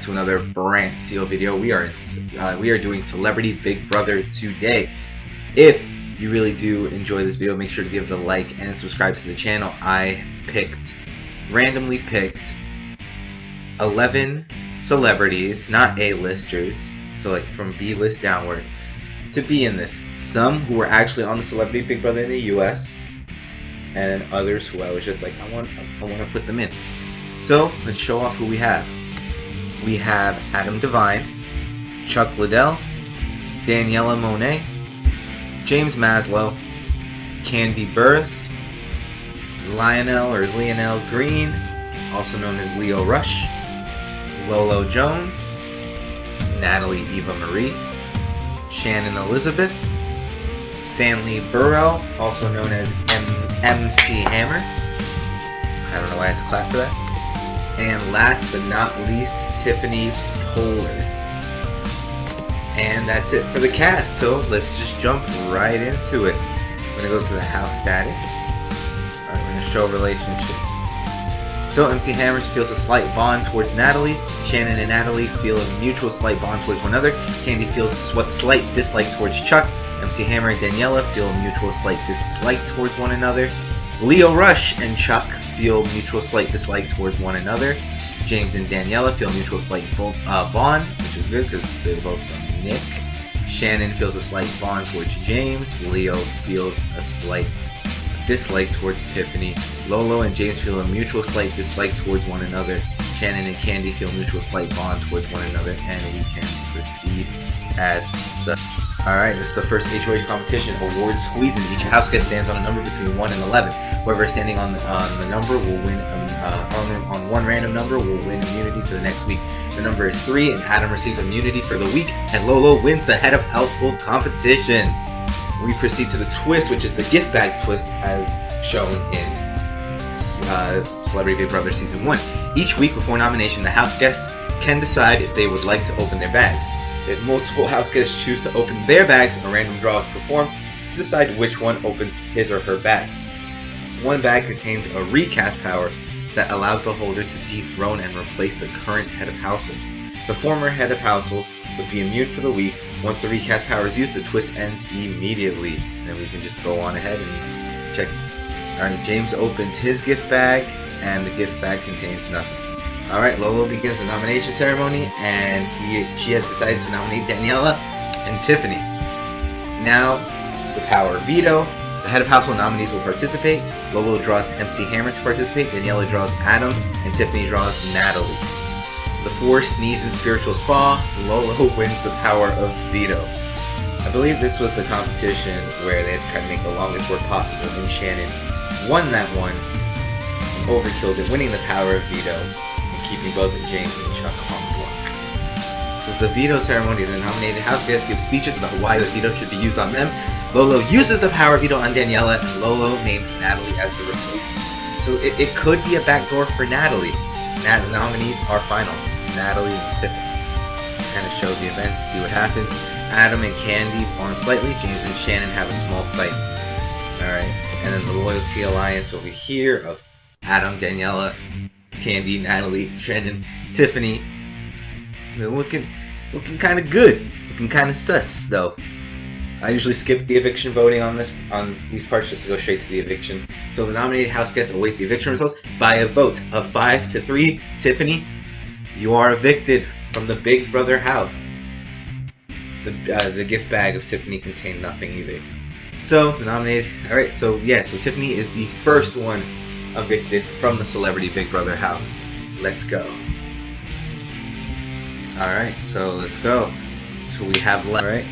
to another brand steel video. We are doing Celebrity Big Brother today. If you really do enjoy this video, make sure to give it a like and subscribe to the channel. I randomly picked 11 celebrities, not A-listers, so like from B-list downward, to be in this. Some who were actually on the Celebrity Big Brother in the US, and then others who I was just like, I want to put them in. So let's show off who we have. We have Adam Devine, Chuck Liddell, Daniela Monet, James Maslow, Candy Burris, Lionel Green, also known as Leo Rush, Lolo Jones, Natalie Eva Marie, Shannon Elizabeth, Stanley Burrell, also known as MC Hammer. I don't know why I had to clap for that. And last but not least, Tiffany Pollard. And that's it for the cast, so let's just jump right into it. I'm going to go to the house status. Alright, we're going to show relationship. So MC Hammer feels a slight bond towards Natalie. Shannon and Natalie feel a mutual slight bond towards one another. Candy feels slight dislike towards Chuck. MC Hammer and Daniela feel a mutual slight dislike towards one another. Leo Rush and Chuck feel mutual slight dislike towards one another. James and Daniela feel mutual slight bond, which is good because they're both from Nick. Shannon feels a slight bond towards James. Leo feels a slight dislike towards Tiffany. Lolo and James feel a mutual slight dislike towards one another. Shannon and Candy feel mutual slight bond towards one another, and we can proceed as such. Alright, this is the first HOH competition, award squeezing. Each house guest stands on a number between 1 and 11. Whoever is standing on the number will win, on one random number will win immunity for the next week. The number is 3, and Adam receives immunity for the week, and Lolo wins the head of household competition. We proceed to the twist, which is the gift bag twist as shown in Celebrity Big Brother Season 1. Each week before nomination, the house guests can decide if they would like to open their bags. If multiple house guests choose to open their bags, a random draw is performed to decide which one opens his or her bag. One bag contains a recast power that allows the holder to dethrone and replace the current head of household. The former head of household would be immune for the week. Once the recast power is used, the twist ends immediately. Then we can just go on ahead and check. Alright, James opens his gift bag, and the gift bag contains nothing. Alright, Lolo begins the nomination ceremony, and she has decided to nominate Daniela and Tiffany. Now, it's the power of veto. The head of household nominees will participate. Lolo draws MC Hammer to participate, Daniela draws Adam, and Tiffany draws Natalie. The 4 sneeze and spiritual spa, Lolo wins the power of veto. I believe this was the competition where they had to try to make the longest word possible, and Shannon won that one, and overkilled it, winning the power of veto, keeping both James and Chuck on the block. This is the veto ceremony. The nominated house guests give speeches about why the veto should be used on them. Lolo uses the power veto on Daniela, and Lolo names Natalie as the replacement. So it could be a backdoor for Natalie. The nominees are final. It's Natalie and Tiffany. Kind of show the events, see what happens. Adam and Candy bond slightly. James and Shannon have a small fight. Alright, and then the loyalty alliance over here of Adam, Daniela, Candy, Natalie, Shannon, Tiffany. They're looking kind of good. Looking kind of sus, though. I usually skip the eviction voting on these parts just to go straight to the eviction. So the nominated house guests await the eviction results by a vote of 5-3. Tiffany, you are evicted from the Big Brother house. The gift bag of Tiffany contained nothing either. So the nominated. All right. So so Tiffany is the first one evicted from the Celebrity Big Brother house. Let's go. Alright, so let's go. So we have left. Alright,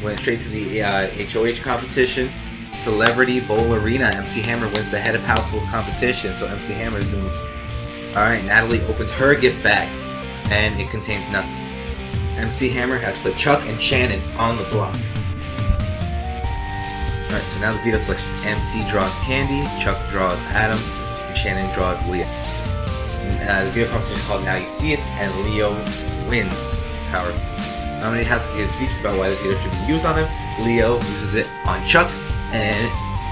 went straight to the HOH competition. Celebrity Bowl Arena. MC Hammer wins the head of household competition. So MC Hammer is doing. Alright, Natalie opens her gift bag, and it contains nothing. MC Hammer has put Chuck and Shannon on the block. Alright, so now the veto selection. MC draws Candy, Chuck draws Adam, and Shannon draws Leo. The veto competition is called Now You See It, and Leo wins power. Nominated house gives speeches about why the veto should be used on him. Leo uses it on Chuck, and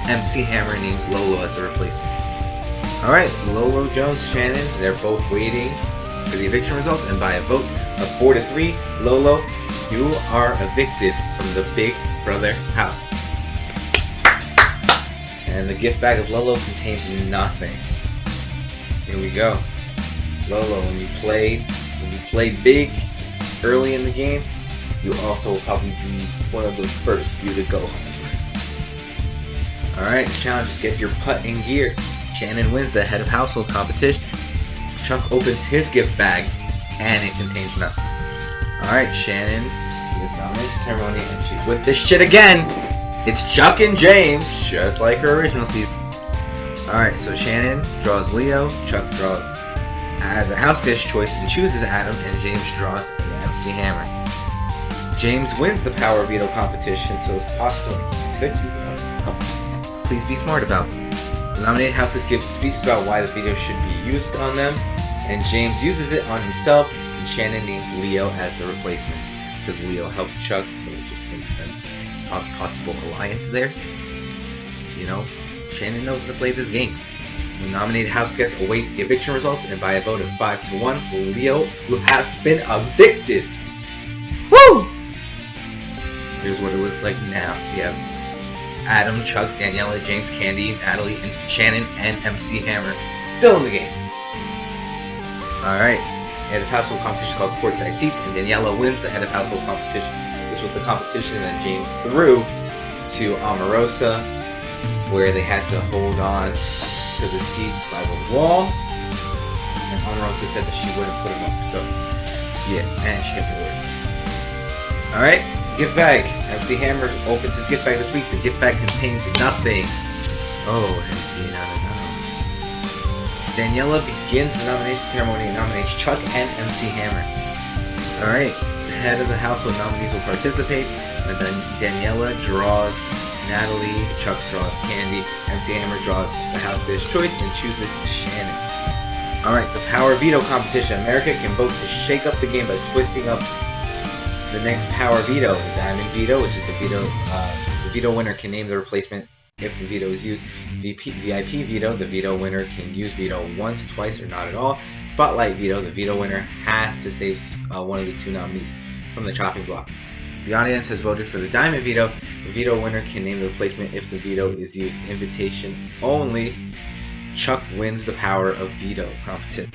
MC Hammer names Lolo as the replacement. Alright, Lolo, Jones, Shannon, they're both waiting for the eviction results, and by a vote of 4 to 3, Lolo, you are evicted from the Big Brother house. And the gift bag of Lolo contains nothing. Here we go. Lolo, when you played big early in the game, you also will probably be one of the first few to go home. Alright, the challenge is get your putt in gear. Shannon wins the head of household competition. Chuck opens his gift bag, and it contains nothing. Alright, Shannon begins the nomination ceremony, and she's with this shit again! It's Chuck and James, just like her original season. Alright, so Shannon draws Leo, Chuck draws the house guest choice and chooses Adam, and James draws the MC Hammer. James wins the power veto competition, so it's possible he could use it on himself. Please be smart about it. The nominated houses give speeches about why the veto should be used on them, and James uses it on himself, and Shannon names Leo as the replacement, because Leo helped Chuck, so it just makes sense. Possible alliance there. You know, Shannon knows how to play this game. The nominated house guests await the eviction results, and by a vote of 5 to 1, Leo will have been evicted. Woo! Here's what it looks like now. We have Adam, Chuck, Daniela, James, Candy, Natalie, and Shannon, and MC Hammer still in the game. Alright, head of household competition called Courtside Seats, and Daniela wins the head of household competition. This was the competition that James threw to Omarosa, where they had to hold on to the seats by the wall, and Omarosa said that she wouldn't put them up, so yeah, and she kept her word. Alright, gift bag. MC Hammer opens his gift bag this week. The gift bag contains nothing. Oh, MC, no. Daniela begins the nomination ceremony and nominates Chuck and MC Hammer. Alright, the head of the household nominees will participate, and then Daniela draws Natalie, Chuck draws Candy, MC Hammer draws the house guest choice and chooses Shannon. Alright, the power veto competition. America can vote to shake up the game by twisting up the next power veto. The diamond veto, which is the veto, the veto winner can name the replacement if the veto is used. VIP veto, the veto winner can use veto once, twice, or not at all. Spotlight veto, the veto winner has to save one of the two nominees from the chopping block. The audience has voted for the diamond veto. The veto winner can name the replacement if the veto is used. Invitation only. Chuck wins the power of veto competition.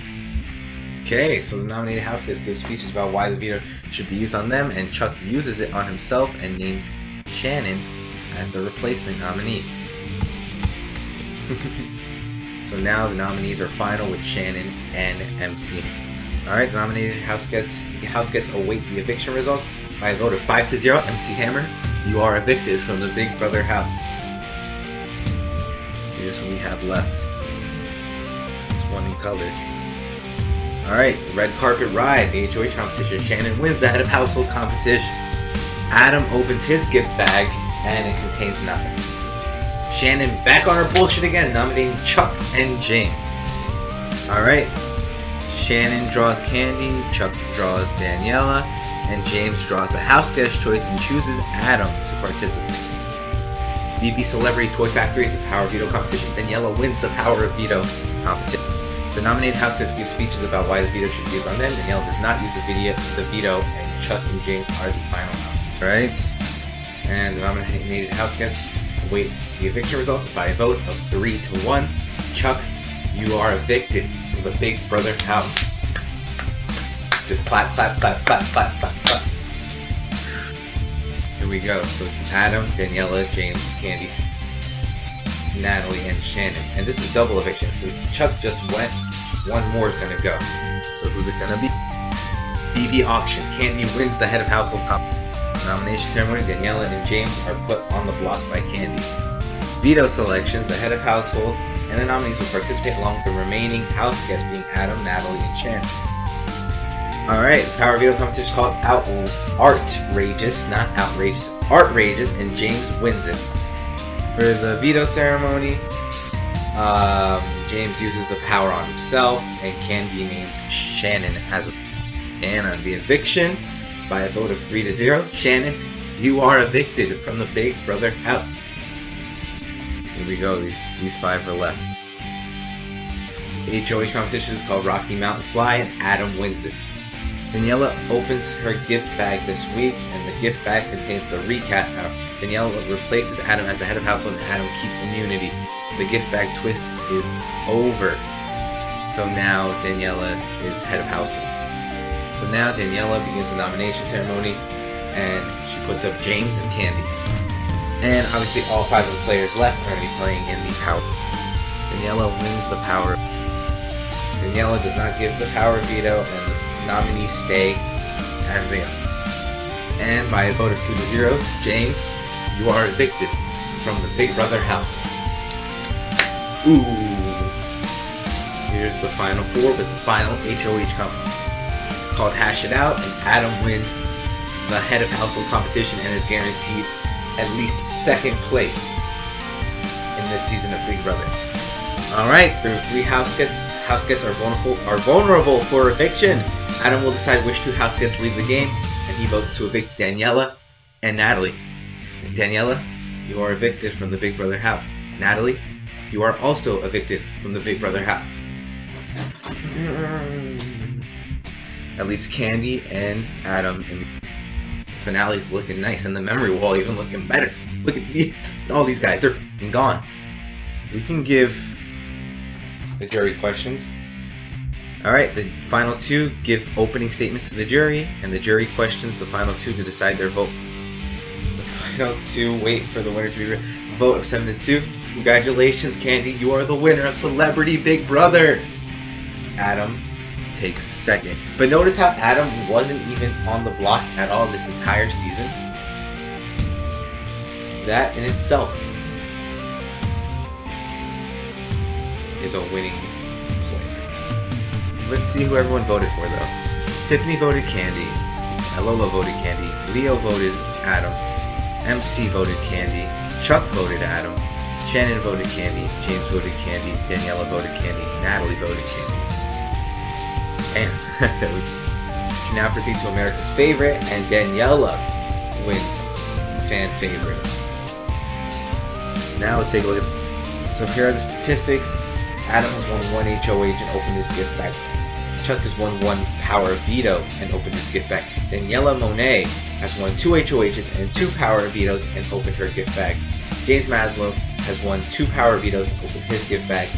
Okay, so the nominated house guests give speeches about why the veto should be used on them, and Chuck uses it on himself and names Shannon as the replacement nominee. So now the nominees are final with Shannon and MC. Alright, the nominated house guests await the eviction results. By a vote of 5 to 0, MC Hammer, you are evicted from the Big Brother house. Here's what we have left. It's one in colors. Alright, red carpet ride, the HOH competition. Shannon wins the head of household competition. Adam opens his gift bag, and it contains nothing. Shannon back on her bullshit again, nominating Chuck and James. Alright, Shannon draws Candy, Chuck draws Daniela, and James draws the house guest choice and chooses Adam to participate. BB Celebrity Toy Factory is a power veto competition. Daniela wins the power of veto competition. The nominated house guests give speeches about why the veto should be used on them. Daniela does not use the veto, and Chuck and James are the final nominees. Alright, and the nominated house guests await the eviction results by a vote of 3 to 1. Chuck, you are evicted from the Big Brother house. Just clap, clap, clap, clap, clap, clap, clap. Here we go. So it's Adam, Daniela, James, Candy, Natalie, and Shannon. And this is double eviction. So Chuck just went. One more is going to go. So who's it going to be? BB auction. Candy wins the head of household nomination ceremony. Daniela and James are put on the block by Candy. Veto selections. The head of household and the nominees will participate along with the remaining house guests being Adam, Natalie, and Shannon. Alright, the power veto competition is called Outrageous, not Outrageous, Outrageous, and James wins it. For the veto ceremony, James uses the power on himself, and Candy names Shannon as a... And on the eviction, by a vote of 3 to 0, Shannon, you are evicted from the Big Brother house. Here we go, these 5 are left. HOH competition is called Rocky Mountain Fly, and Adam wins it. Daniela opens her gift bag this week, and the gift bag contains the recast power. Daniela replaces Adam as the head of household, and Adam keeps immunity. The gift bag twist is over. So now Daniela is head of household. So now Daniela begins the nomination ceremony, and she puts up James and Candy. And obviously all 5 of the players left are going to be playing in the power. Daniela wins the power. Daniela does not give the power veto, and the nominees stay as they are. And by a vote of 2-0, James, you are evicted from the Big Brother house. Ooh. Here's the final 4 with the final HOH competition. It's called Hash It Out, and Adam wins the head of household competition and is guaranteed at least 2nd place in this season of Big Brother. Alright, there are 3 house guests. House guests are vulnerable for eviction. Adam will decide which 2 house guests leave the game, and he votes to evict Daniela and Natalie. Daniela, you are evicted from the Big Brother house. Natalie, you are also evicted from the Big Brother house. That leaves Candy and Adam, and the finale is looking nice, and the memory wall even looking better. Look at these, all these guys, they're gone. We can give the jury questions. Alright, the final 2 give opening statements to the jury, and the jury questions the final 2 to decide their vote. The final 2 wait for the winner to be vote of 7-2. Congratulations, Candy, you are the winner of Celebrity Big Brother. Adam takes 2nd. But notice how Adam wasn't even on the block at all this entire season. That in itself is a winning player. Let's see who everyone voted for though. Tiffany voted Candy, Lola voted Candy, Leo voted Adam, MC voted Candy, Chuck voted Adam, Shannon voted Candy, James voted Candy, Daniela voted Candy, Natalie voted Candy. And we can now proceed to America's favorite, and Daniela wins fan favorite. Now let's take a look at. So here are the statistics. Adam has won 1 HOH and opened his gift bag. Chuck has won 1 power veto and opened his gift bag. Daniela Monet has won 2 HOHs and 2 power vetoes and opened her gift bag. James Maslow has won 2 power vetoes and opened his gift bag.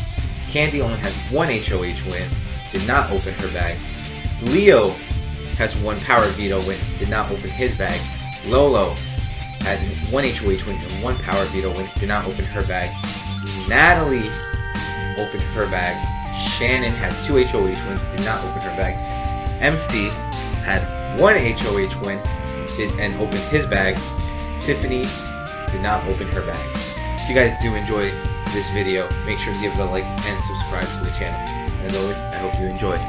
Candy only has 1 HOH win, did not open her bag. Leo has 1 power veto win, did not open his bag. Lolo has 1 HOH win and 1 power veto win, did not open her bag. Natalie opened her bag. Shannon had 2 HOH wins, did not open her bag. MC had 1 HOH win and opened his bag. Tiffany did not open her bag. If you guys do enjoy this video, make sure to give it a like and subscribe to the channel. As always, I hope you enjoyed.